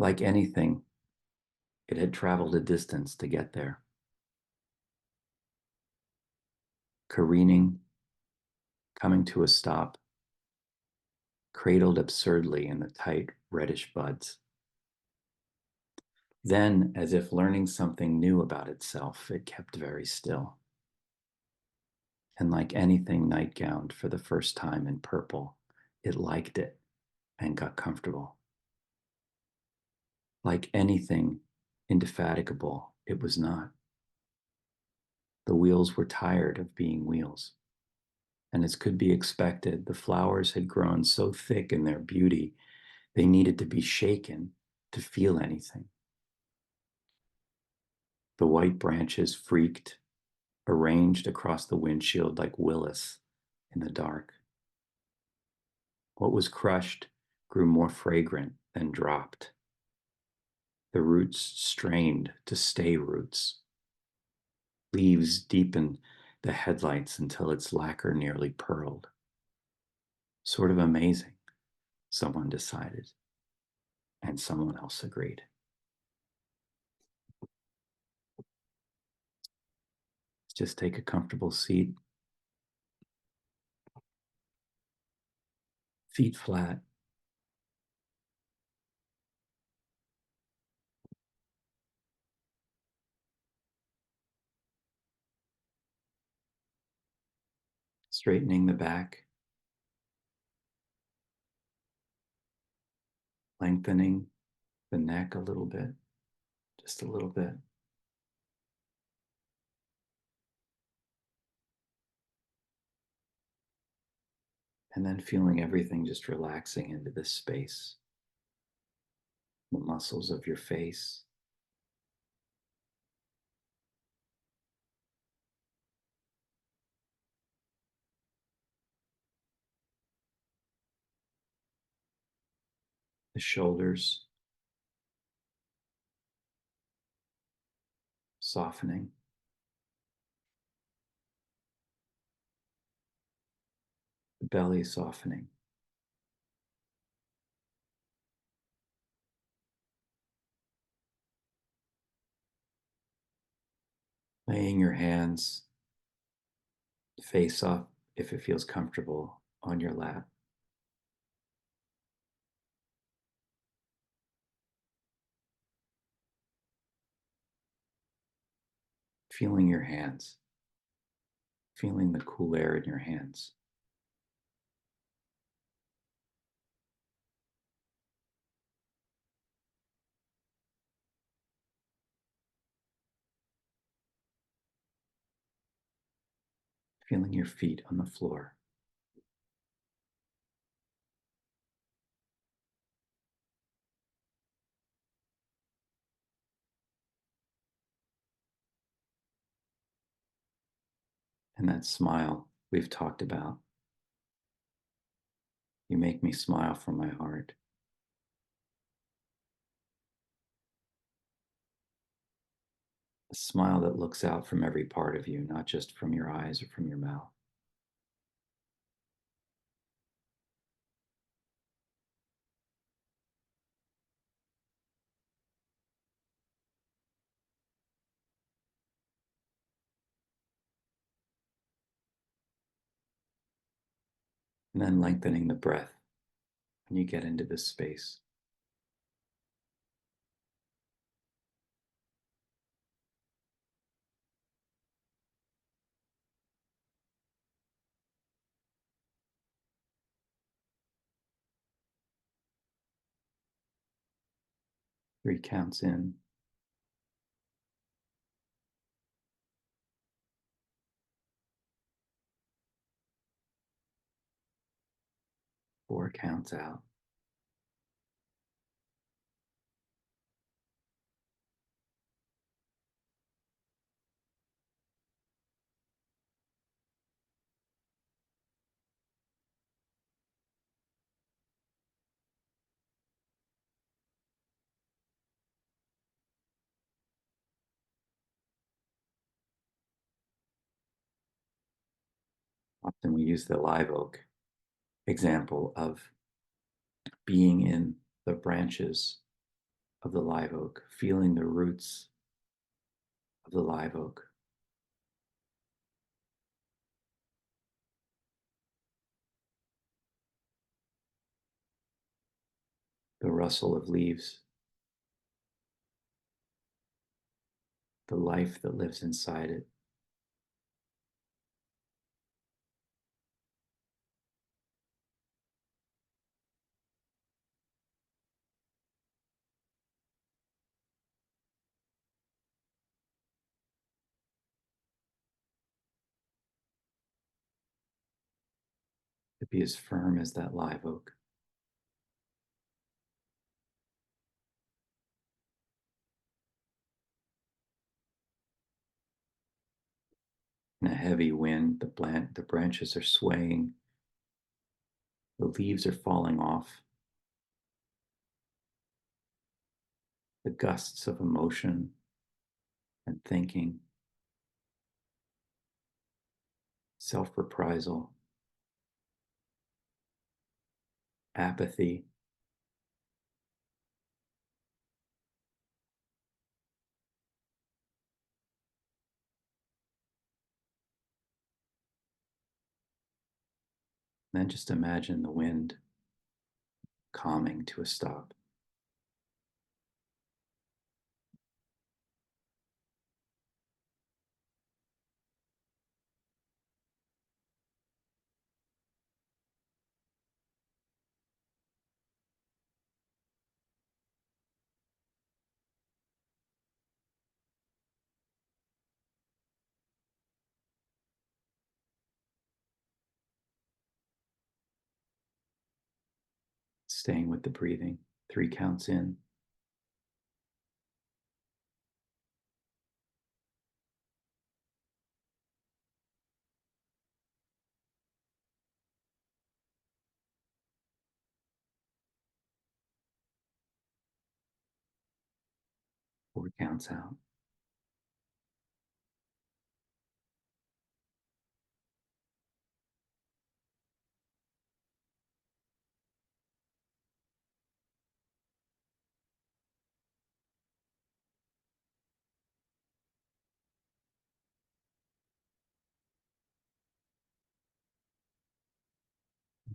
Like anything, it had traveled a distance to get there. Careening, coming to a stop, cradled absurdly in the tight reddish buds. Then, as if learning something new about itself, it kept very still. And like anything nightgowned for the first time in purple, it liked it and got comfortable. Like anything indefatigable, it was not. The wheels were tired of being wheels. And as could be expected, the flowers had grown so thick in their beauty, they needed to be shaken to feel anything. The white branches freaked, arranged across the windshield like Willis in the dark. What was crushed grew more fragrant than dropped. The roots strained to stay roots. Leaves deepened the headlights until its lacquer nearly pearled. Sort of amazing, someone decided, and someone else agreed. Just take a comfortable seat, feet flat. Straightening the back, lengthening the neck a little bit, just a little bit. And then feeling everything just relaxing into this space. The muscles of your face, the shoulders, softening, the belly softening. Laying your hands face up, if it feels comfortable, on your lap. Feeling your hands, feeling the cool air in your hands. Feeling your feet on the floor. And that smile we've talked about. You make me smile from my heart. A smile that looks out from every part of you, not just from your eyes or from your mouth. And then lengthening the breath when you get into this space. 3 counts in. 4 counts out. Often we use the live oak example of being in the branches of the live oak, feeling the roots of the live oak. The rustle of leaves, the life that lives inside it. To be as firm as that live oak. In a heavy wind, the branches are swaying, the leaves are falling off. The gusts of emotion and thinking, self-reprisal, apathy, then just imagine the wind calming to a stop. Staying with the breathing, 3 counts in, 4 counts out.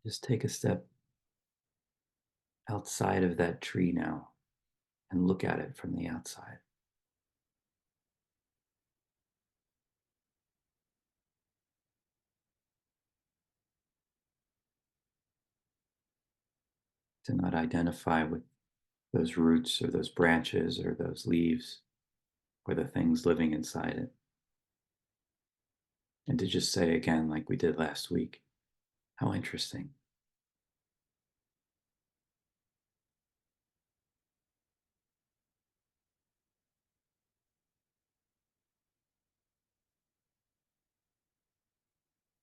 Just take a step outside of that tree now and look at it from the outside. To not identify with those roots or those branches or those leaves or the things living inside it. And to just say again, like we did last week, how interesting.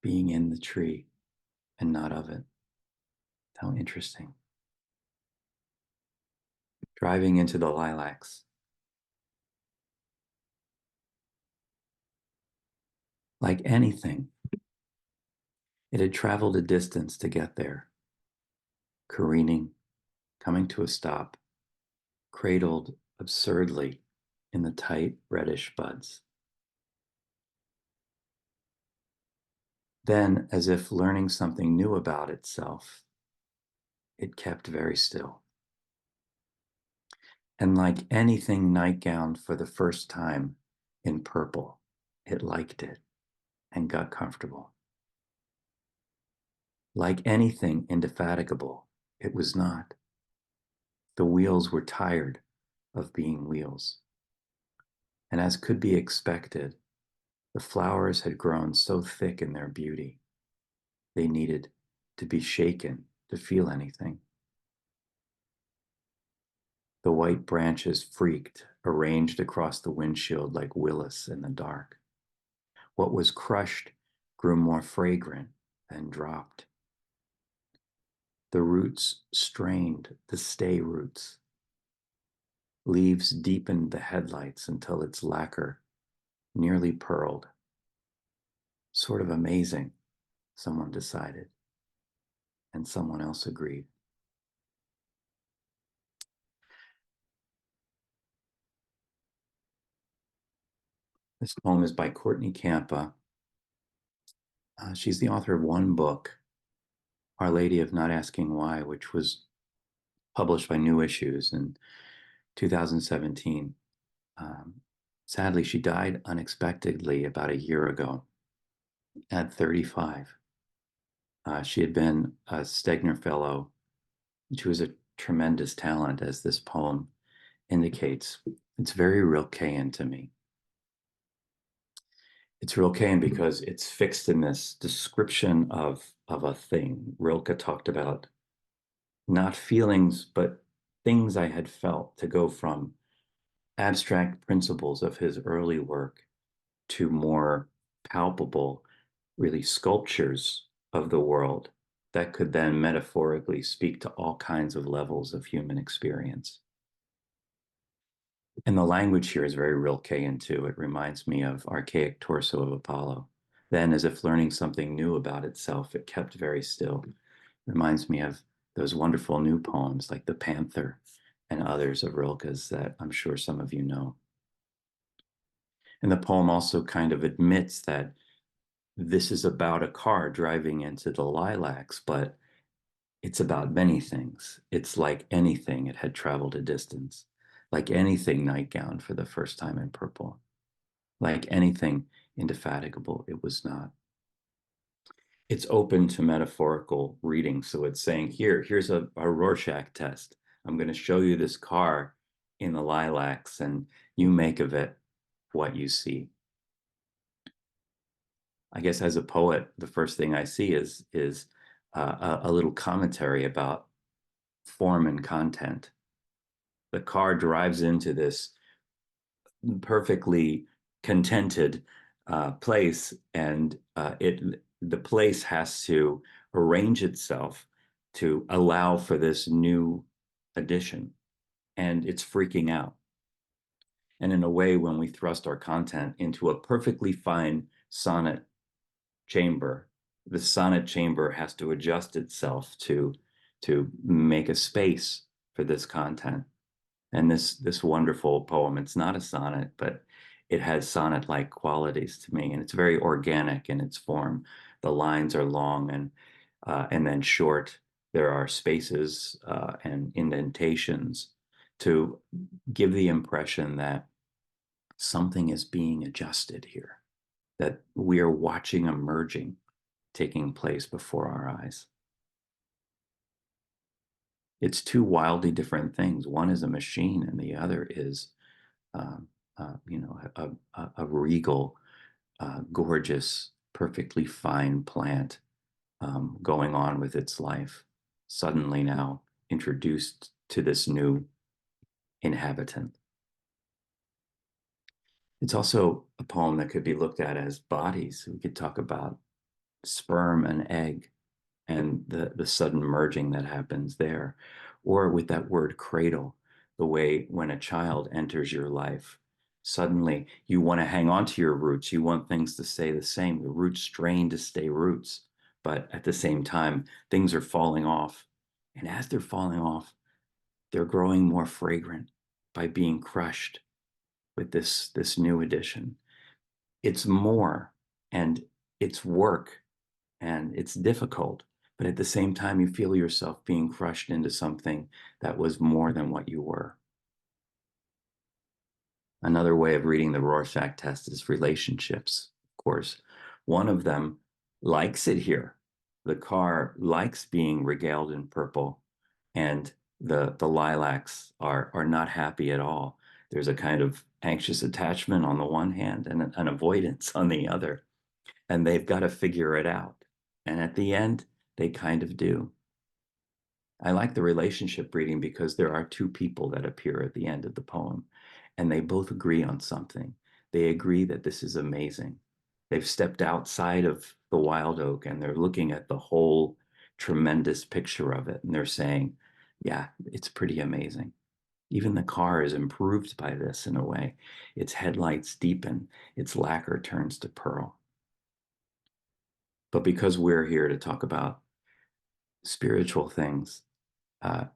Being in the tree and not of it. How interesting. Driving into the lilacs. Like anything, it had traveled a distance to get there, careening, coming to a stop, cradled absurdly in the tight reddish buds. Then, as if learning something new about itself, it kept very still. And like anything nightgowned for the first time in purple, it liked it and got comfortable. Like anything indefatigable, it was not. The wheels were tired of being wheels. And as could be expected, the flowers had grown so thick in their beauty, they needed to be shaken to feel anything. The white branches freaked, arranged across the windshield like Willis in the dark. What was crushed grew more fragrant, then dropped. The roots strained, the stay roots. Leaves deepened the headlights until its lacquer nearly pearled. Sort of amazing, someone decided, and someone else agreed. This poem is by Courtney Kampa. She's the author of one book, Our Lady of Not Asking Why, which was published by New Issues in 2017. Sadly, she died unexpectedly about a year ago at 35. She had been a Stegner Fellow. She was a tremendous talent, as this poem indicates. It's very Rilkean to me. It's Rilkean because it's fixed in this description of a thing. Rilke talked about not feelings, but things I had felt, to go from abstract principles of his early work to more palpable, really sculptures of the world that could then metaphorically speak to all kinds of levels of human experience. And the language here is very Rilkean too. It reminds me of archaic torso of Apollo. Then, as if learning something new about itself, it kept very still. It reminds me of those wonderful new poems like The Panther and others of Rilke's that I'm sure some of you know. And the poem also kind of admits that this is about a car driving into the lilacs, but it's about many things. It's like anything, it had traveled a distance. Like anything, nightgown for the first time in purple. Like anything, indefatigable, it was not. It's open to metaphorical reading. So it's saying, here's a Rorschach test. I'm going to show you this car in the lilacs, and you make of it what you see. I guess as a poet, the first thing I see is a little commentary about form and content. The car drives into this perfectly contented place, and the place has to arrange itself to allow for this new addition, and it's freaking out. And in a way, when we thrust our content into a perfectly fine sonnet chamber, the sonnet chamber has to adjust itself to make a space for this content. And this wonderful poem, it's not a sonnet, but it has sonnet-like qualities to me, and it's very organic in its form. The lines are long and then short. There are spaces and indentations to give the impression that something is being adjusted here, that we are watching a merging taking place before our eyes. It's two wildly different things. One is a machine, and the other is, a regal, gorgeous, perfectly fine plant going on with its life, suddenly now introduced to this new inhabitant. It's also a poem that could be looked at as bodies. We could talk about sperm and egg and the sudden merging that happens there. Or with that word cradle, the way when a child enters your life, suddenly you want to hang on to your roots. You want things to stay the same. The roots strain to stay roots. But at the same time, things are falling off. And as they're falling off, they're growing more fragrant by being crushed with this new addition. It's more, and it's work, and it's difficult, but at the same time, you feel yourself being crushed into something that was more than what you were. Another way of reading the Rorschach test is relationships, of course. One of them likes it here. The car likes being regaled in purple, and the lilacs are not happy at all. There's a kind of anxious attachment on the one hand and an avoidance on the other, and they've got to figure it out. And at the end, they kind of do. I like the relationship reading because there are two people that appear at the end of the poem, and they both agree on something. They agree that this is amazing. They've stepped outside of the wild oak and they're looking at the whole tremendous picture of it, and they're saying, yeah, it's pretty amazing. Even the car is improved by this in a way. Its headlights deepen, its lacquer turns to pearl. But because we're here to talk about spiritual things,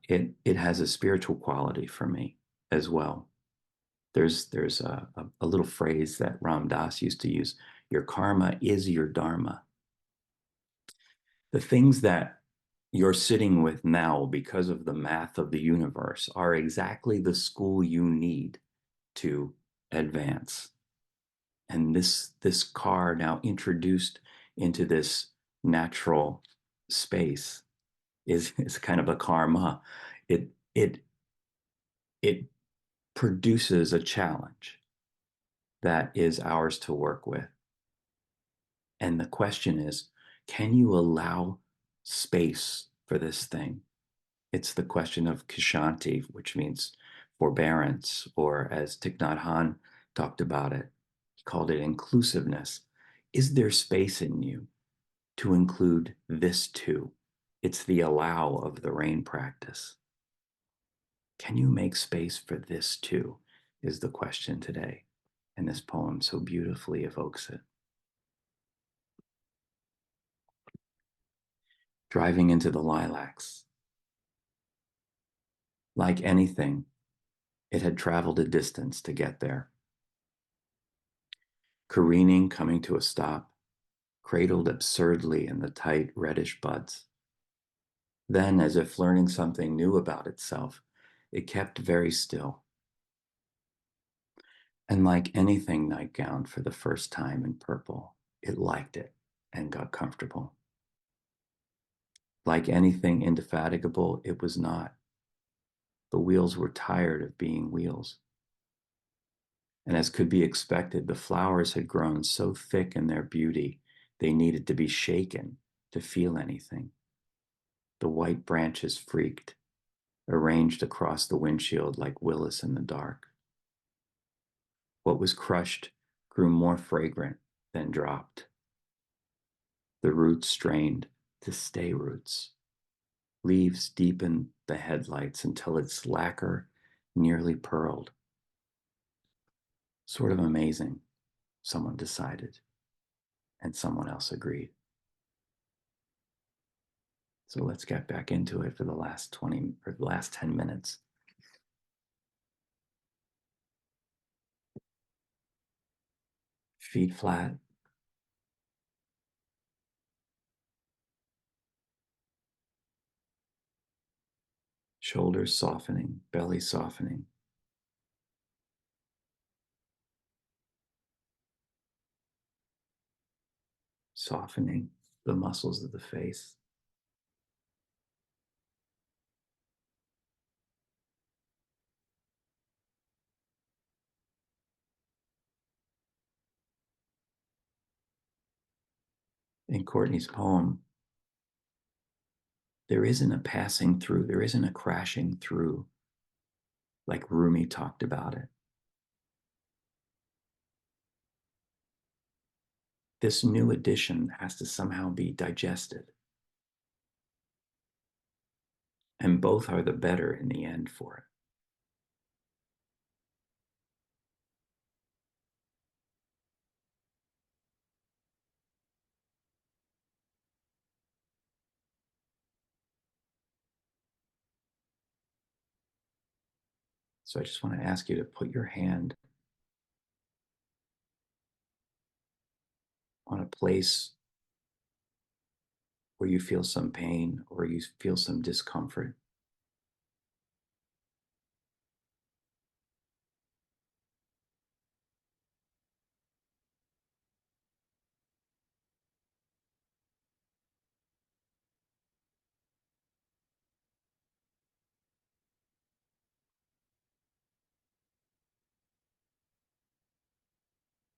it has a spiritual quality for me as well. There's a little phrase that Ram Dass used to use: your karma is your dharma. The things that you're sitting with now because of the math of the universe are exactly the school you need to advance. And this car now introduced into this natural space is kind of a karma. It it it produces a challenge that is ours to work with. And the question is, can you allow space for this thing? It's the question of Kshanti, which means forbearance, or as Thich Nhat Hanh talked about it, he called it inclusiveness. Is there space in you to include this too? It's the allow of the rain practice. Can you make space for this too? Is the question today. And this poem so beautifully evokes it. Driving into the lilacs. Like anything, it had traveled a distance to get there. Careening, coming to a stop, cradled absurdly in the tight reddish buds. Then, as if learning something new about itself, it kept very still. And like anything nightgowned for the first time in purple, it liked it and got comfortable. Like anything indefatigable, it was not. The wheels were tired of being wheels. And as could be expected, the flowers had grown so thick in their beauty, they needed to be shaken to feel anything. The white branches freaked, arranged across the windshield like Willis in the dark. What was crushed grew more fragrant than dropped. The roots strained to stay roots. Leaves deepened the headlights until its lacquer nearly pearled. Sort of amazing, someone decided, and someone else agreed. So let's get back into it for the last 20 or the last 10 minutes. Feet flat. Shoulders softening, belly softening. Softening the muscles of the face. In Courtney's poem, there isn't a passing through, there isn't a crashing through like Rumi talked about it. This new edition has to somehow be digested. And both are the better in the end for it. So I just want to ask you to put your hand on a place where you feel some pain or you feel some discomfort.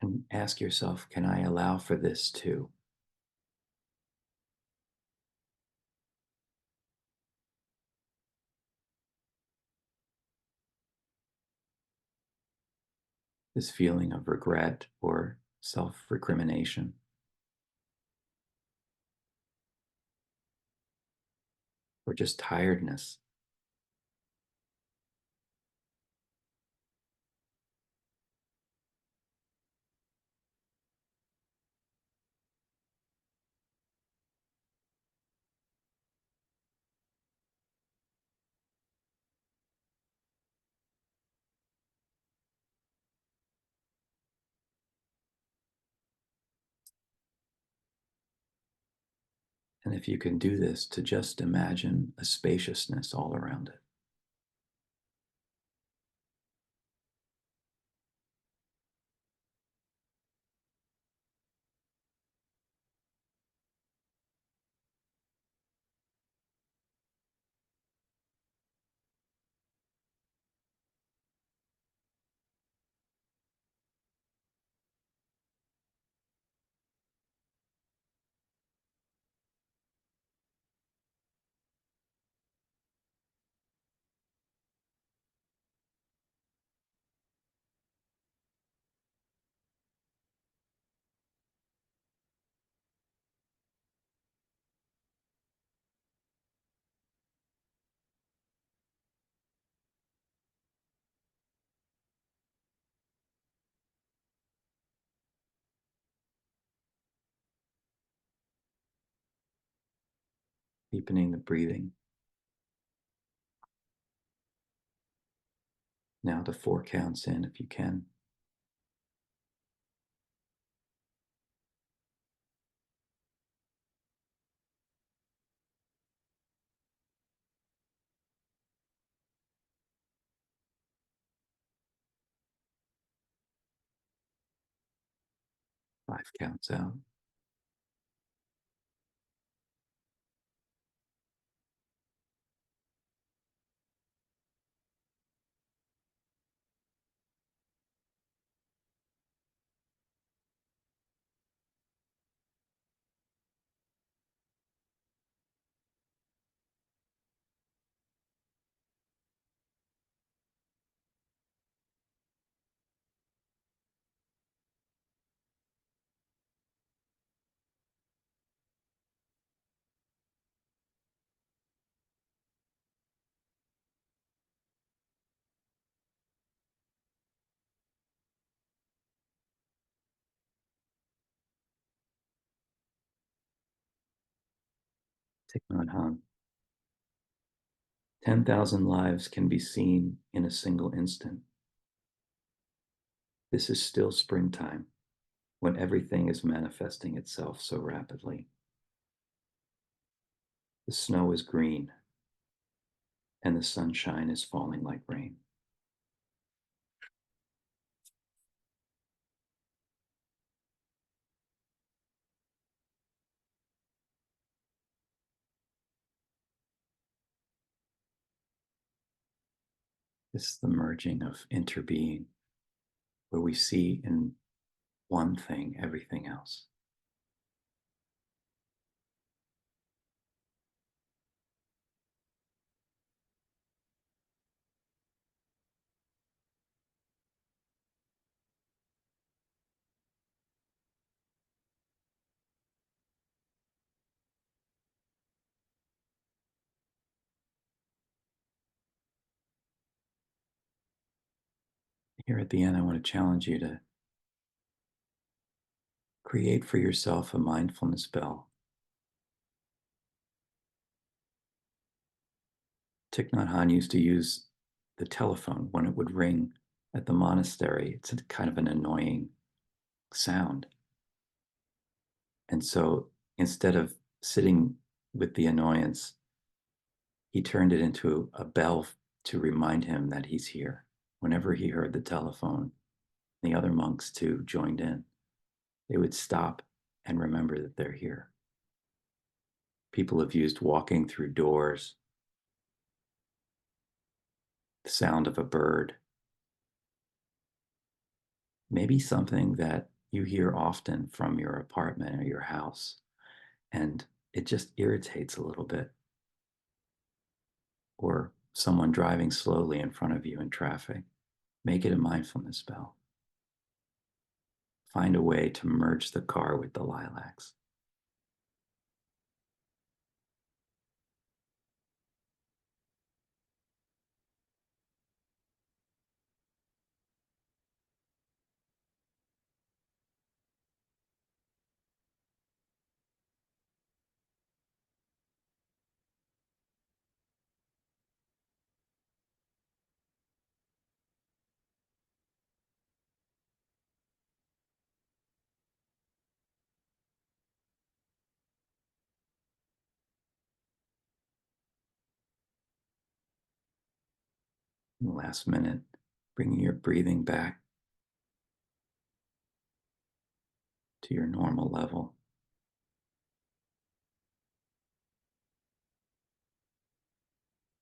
And ask yourself, can I allow for this too? This feeling of regret or self-recrimination, or just tiredness. And if you can do this, to just imagine a spaciousness all around it. Deepening the breathing. Now to 4 counts in if you can. 5 counts out. Thich Nhat Hanh. 10,000 lives can be seen in a single instant. This is still springtime, when everything is manifesting itself so rapidly. The snow is green, and the sunshine is falling like rain. This is the merging of interbeing, where we see in one thing everything else. Here at the end, I want to challenge you to create for yourself a mindfulness bell. Thich Nhat Hanh used to use the telephone when it would ring at the monastery. It's a kind of an annoying sound. And so instead of sitting with the annoyance, he turned it into a bell to remind him that he's here. Whenever he heard the telephone, the other monks too joined in. They would stop and remember that they're here. People have used walking through doors, the sound of a bird, maybe something that you hear often from your apartment or your house, and it just irritates a little bit. Or someone driving slowly in front of you in traffic. Make it a mindfulness bell. Find a way to merge the car with the lilacs. In the last minute, bringing your breathing back to your normal level.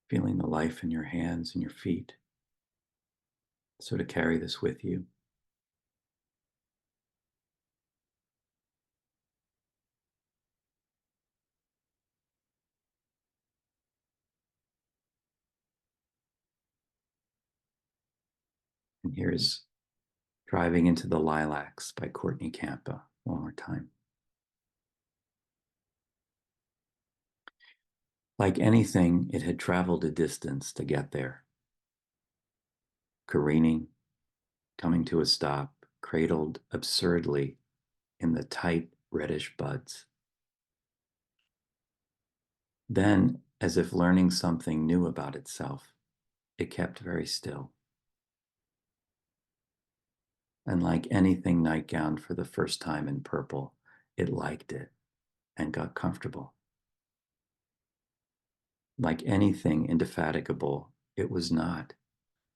Feeling the life in your hands and your feet. So to carry this with you. And here's Driving into the Lilacs by Courtney Kampa one more time. Like anything, it had traveled a distance to get there. Careening, coming to a stop, cradled absurdly in the tight reddish buds. Then, as if learning something new about itself, it kept very still. And like anything nightgowned for the first time in purple, it liked it and got comfortable. Like anything indefatigable, it was not.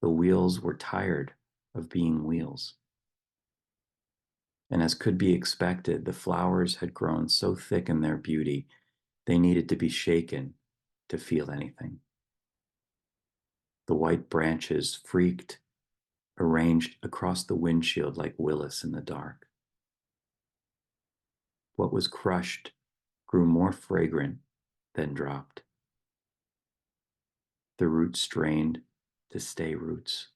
The wheels were tired of being wheels. And as could be expected, the flowers had grown so thick in their beauty, they needed to be shaken to feel anything. The white branches freaked, arranged across the windshield like Willis in the dark. What was crushed grew more fragrant than dropped. The roots strained to stay roots.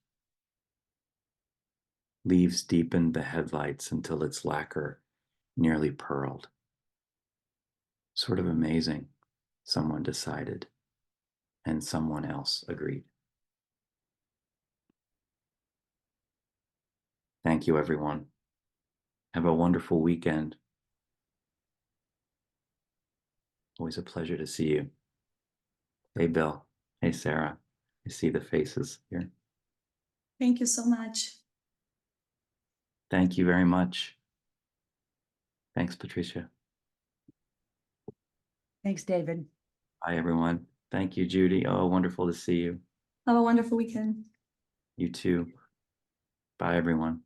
Leaves deepened the headlights until its lacquer nearly pearled. Sort of amazing, someone decided, and someone else agreed. Thank you, everyone. Have a wonderful weekend. Always a pleasure to see you. Hey, Bill. Hey, Sarah. I see the faces here. Thank you so much. Thank you very much. Thanks, Patricia. Thanks, David. Bye, everyone. Thank you, Judy. Oh, wonderful to see you. Have a wonderful weekend. You too. Bye, everyone.